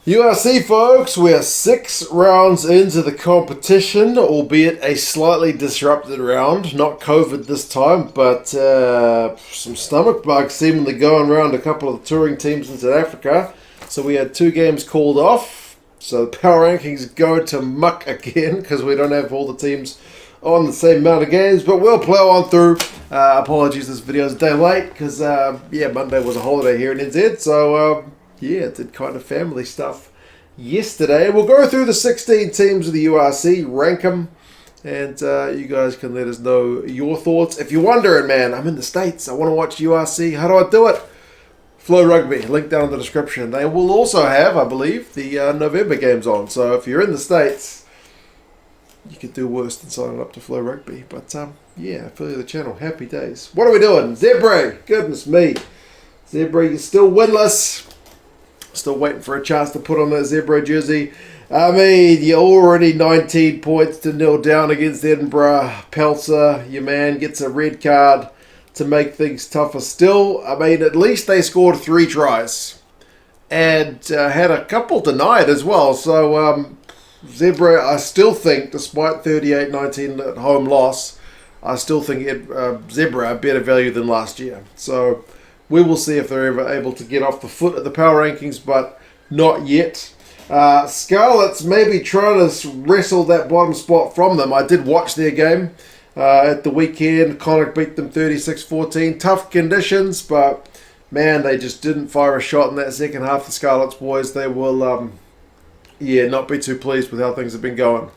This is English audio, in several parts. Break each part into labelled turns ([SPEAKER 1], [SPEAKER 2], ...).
[SPEAKER 1] URC folks, we're 6 rounds into the competition, albeit a slightly disrupted round. Not COVID this time, but some stomach bugs seemingly going around a couple of the touring teams in South Africa. So we had 2 games called off. So the power rankings go to muck again because we don't have all the teams on the same amount of games, but we'll plow on through. Apologies, this video is a day late because Monday was a holiday here in NZ, so did kind of family stuff yesterday. We'll go through the 16 teams of the URC, rank them, and you guys can let us know your thoughts. If you're wondering, man, I'm in the States, I want to watch URC, how do I do it? Flow Rugby, link down in the description. They will also have, I believe, the November games on, so if you're in the States, you could do worse than signing up to Flow Rugby. But, affiliate the channel. Happy days. What are we doing? Zebre. Goodness me. Zebre, you're still winless. Still waiting for a chance to put on that Zebre jersey. I mean, you're already 19 points to 0 down against Edinburgh. Pelser, your man, gets a red card to make things tougher still. I mean, at least they scored 3 tries. And had a couple denied as well. So, Zebre, I still think, despite 38-19 at home loss, I still think Zebre are better value than last year. So we will see if they're ever able to get off the foot at the power rankings, but not yet. Scarlets maybe trying to wrestle that bottom spot from them. I did watch their game at the weekend. Connacht beat them 36-14. Tough conditions, but man, they just didn't fire a shot in that second half. The Scarlets boys, they will not be too pleased with how things have been going.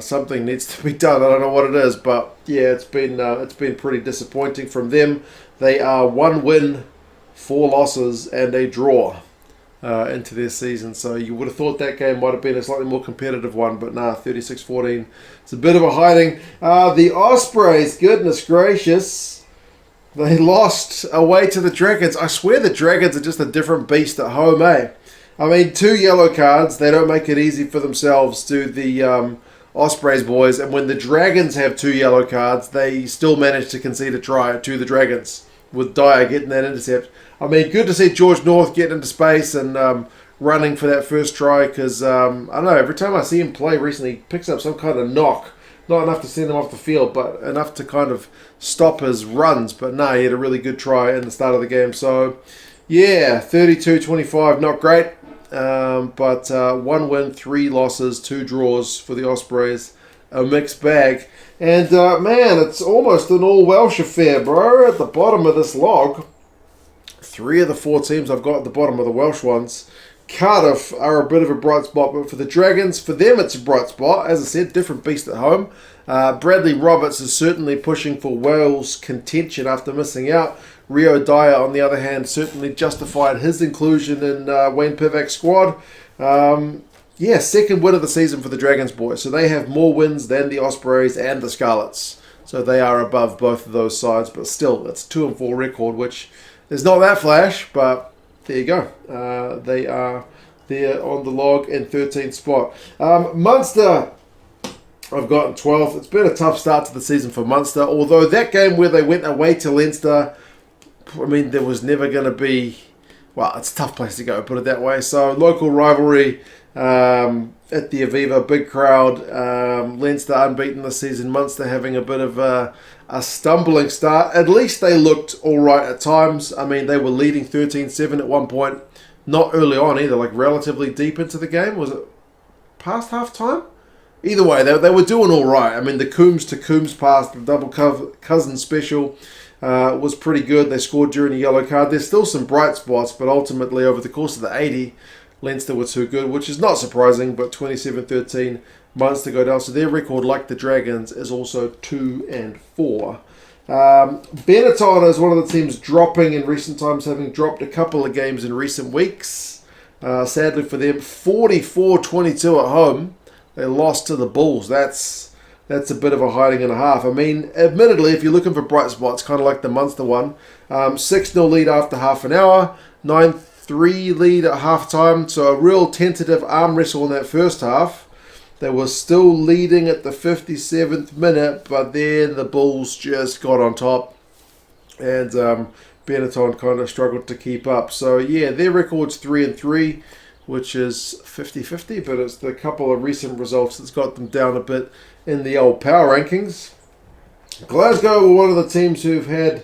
[SPEAKER 1] Something needs to be done. I don't know what it is, but yeah, it's been pretty disappointing from them. They are 1 win, 4 losses, and a draw into their season. So you would have thought that game might have been a slightly more competitive one, but nah, 36-14. It's a bit of a hiding. The Ospreys, goodness gracious, they lost away to the Dragons. I swear the Dragons are just a different beast at home, eh? I mean, 2 yellow cards. They don't make it easy for themselves, do the Ospreys boys. And when the Dragons have 2 yellow cards, they still manage to concede a try to the Dragons, with Dyer getting that intercept. I mean, good to see George North getting into space and running for that first try because, I don't know, every time I see him play recently, he picks up some kind of knock. Not enough to send him off the field, but enough to kind of stop his runs. But no, he had a really good try in the start of the game. So, yeah, 32-25, not great. But 1 win, 3 losses, 2 draws for the Ospreys. A mixed bag. And, man, it's almost an all-Welsh affair, bro. At the bottom of this log, 3 of the 4 teams I've got at the bottom of the Welsh ones. Cardiff are a bit of a bright spot, but for the Dragons, for them it's a bright spot. As I said, different beast at home. Bradley Roberts is certainly pushing for Wales contention after missing out. Rio Dyer, on the other hand, certainly justified his inclusion in Wayne Pivac's squad. Second win of the season for the Dragons boys. So they have more wins than the Ospreys and the Scarlets. So they are above both of those sides, but still, it's 2-4 record, which is not that flash, but there you go. They are there on the log in 13th spot. Munster, I've gotten 12th. It's been a tough start to the season for Munster, although that game where they went away to Leinster, I mean, there was never going to be... Well, it's a tough place to go, put it that way. So, local rivalry at the Aviva, big crowd. Leinster unbeaten this season. Munster having a bit of a stumbling start. At least they looked all right at times. I mean, they were leading 13-7 at one point. Not early on either, like relatively deep into the game. Was it past half-time? Either way, they were doing all right. I mean, the Coombs to Coombs pass, the double cousin special, was pretty good. They scored during a yellow card. There's still some bright spots, but ultimately over the course of the 80, Leinster were too good, which is not surprising, but 27-13, Munster go down. So their record, like the Dragons, is also 2-4. Benetton is one of the teams dropping in recent times, having dropped a couple of games in recent weeks. Sadly for them, 44-22 at home. They lost to the Bulls. That's a bit of a hiding and a half. I mean, admittedly, if you're looking for bright spots, kind of like the Munster one, 6-0 lead after half an hour, 9-3 lead at half-time, so a real tentative arm wrestle in that first half. They were still leading at the 57th minute, but then the Bulls just got on top, and Benetton kind of struggled to keep up. So, yeah, their record's 3-3. which is 50-50, but it's the couple of recent results that's got them down a bit in the old power rankings. Glasgow were one of the teams who've had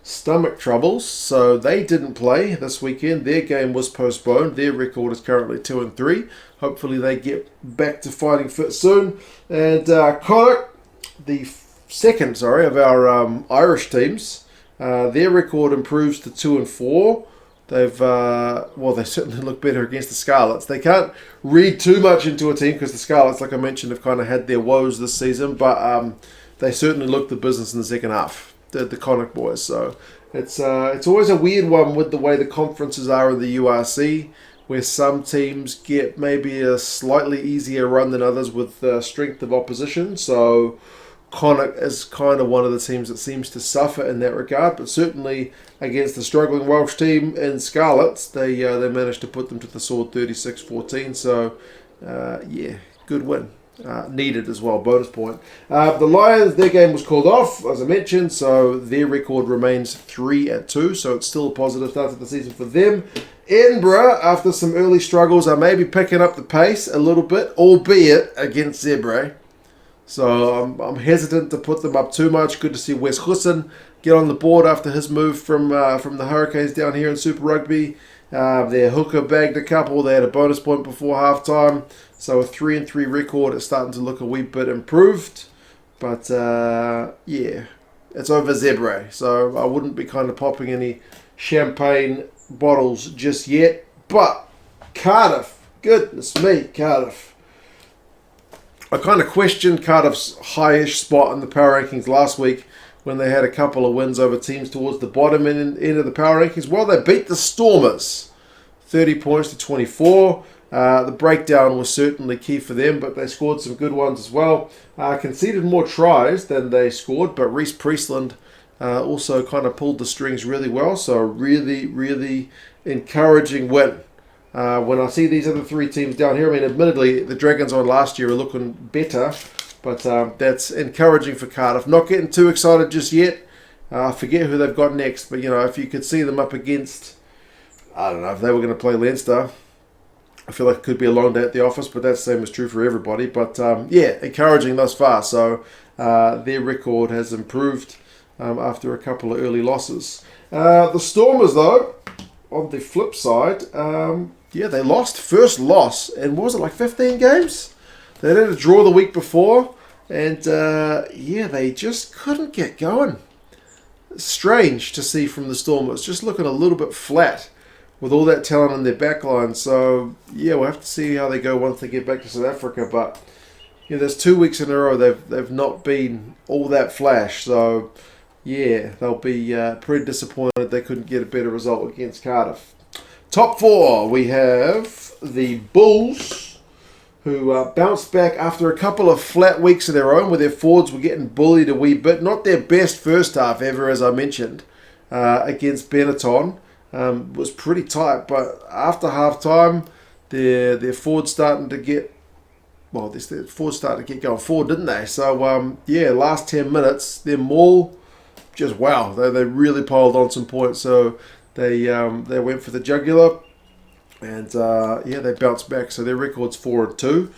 [SPEAKER 1] stomach troubles, so they didn't play this weekend. Their game was postponed. Their record is currently 2-3. Hopefully they get back to fighting fit soon. And Connacht, the second of our Irish teams, their record improves to 2-4. They've they certainly look better against the Scarlets. They can't read too much into a team because the Scarlets, like I mentioned, have kind of had their woes this season, but they certainly looked the business in the second half, the Connacht boys. So it's always a weird one with the way the conferences are in the URC, where some teams get maybe a slightly easier run than others with strength of opposition. So Connacht is kind of one of the teams that seems to suffer in that regard, but certainly against the struggling Welsh team in Scarlets, they managed to put them to the sword 36-14. So, good win. Needed as well, bonus point. The Lions, their game was called off, as I mentioned, so their record remains 3-2, so it's still a positive start to the season for them. Edinburgh, after some early struggles, are maybe picking up the pace a little bit, albeit against Zebre. So I'm hesitant to put them up too much. Good to see Wes Husson get on the board after his move from the Hurricanes down here in Super Rugby. Their hooker bagged a couple. They had a bonus point before halftime. So a 3-3 record is starting to look a wee bit improved. But it's over Zebre. So I wouldn't be kind of popping any champagne bottles just yet. But Cardiff, goodness me, Cardiff. I kind of questioned Cardiff's high-ish spot in the power rankings last week when they had a couple of wins over teams towards the bottom end of the power rankings. Well, they beat the Stormers, 30 points to 24. The breakdown was certainly key for them, but they scored some good ones as well. Conceded more tries than they scored, but Reece Priestland also kind of pulled the strings really well. So really, really encouraging win. When I see these other three teams down here, I mean, admittedly, the Dragons on last year are looking better, but that's encouraging for Cardiff. Not getting too excited just yet. I forget who they've got next, but, if you could see them up against, I don't know, if they were going to play Leinster, I feel like it could be a long day at the office, but that's the same as true for everybody. But, encouraging thus far. So their record has improved after a couple of early losses. The Stormers, though, on the flip side, they lost. First loss in, 15 games? They had a draw the week before, and they just couldn't get going. Strange to see from the Stormers, just looking a little bit flat with all that talent in their backline. So, we'll have to see how they go once they get back to South Africa. But, there's 2 weeks in a row they've not been all that flash. So, they'll be pretty disappointed they couldn't get a better result against Cardiff. Top four, we have the Bulls, who bounced back after a couple of flat weeks of their own, where their forwards were getting bullied a wee bit. Not their best first half ever, as I mentioned, against Benetton. Was pretty tight, but after half-time, their forwards starting to get... their forwards started to get going forward, didn't they? So, last 10 minutes, their maul... just wow, they really piled on some points. So they went for the jugular, and they bounced back. So their record's 4-2,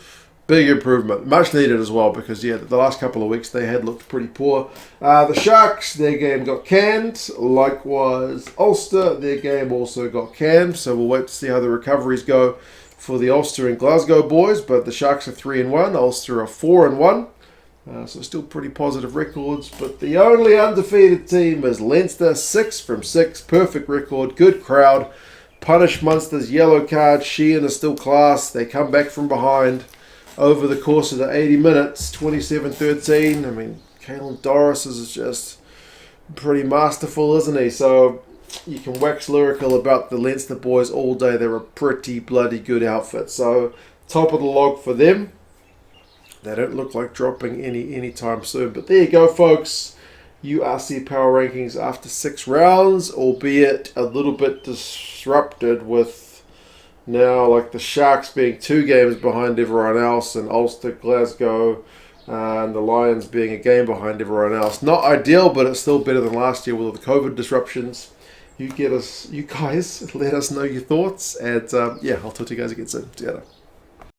[SPEAKER 1] big improvement, much needed as well, because the last couple of weeks they had looked pretty poor. The Sharks, their game got canned. Likewise, Ulster, their game also got canned. So we'll wait to see how the recoveries go for the Ulster and Glasgow boys. But the Sharks are 3-1, Ulster are 4-1. So still pretty positive records, but the only undefeated team is Leinster, 6 from 6, perfect record, good crowd, punish Munster's yellow card. Sheehan is still class. They come back from behind over the course of the 80 minutes, 27-13. I mean, Caelan Doris is just pretty masterful, isn't he? So you can wax lyrical about the Leinster boys all day. They're a pretty bloody good outfit. So top of the log for them. They don't look like dropping anytime soon. But there you go, folks. URC Power Rankings after 6 rounds, albeit a little bit disrupted with now like the Sharks being 2 games behind everyone else, and Ulster, Glasgow, and the Lions being a game behind everyone else. Not ideal, but it's still better than last year with all the COVID disruptions. you guys let us know your thoughts, and yeah, I'll talk to you guys again soon. Together.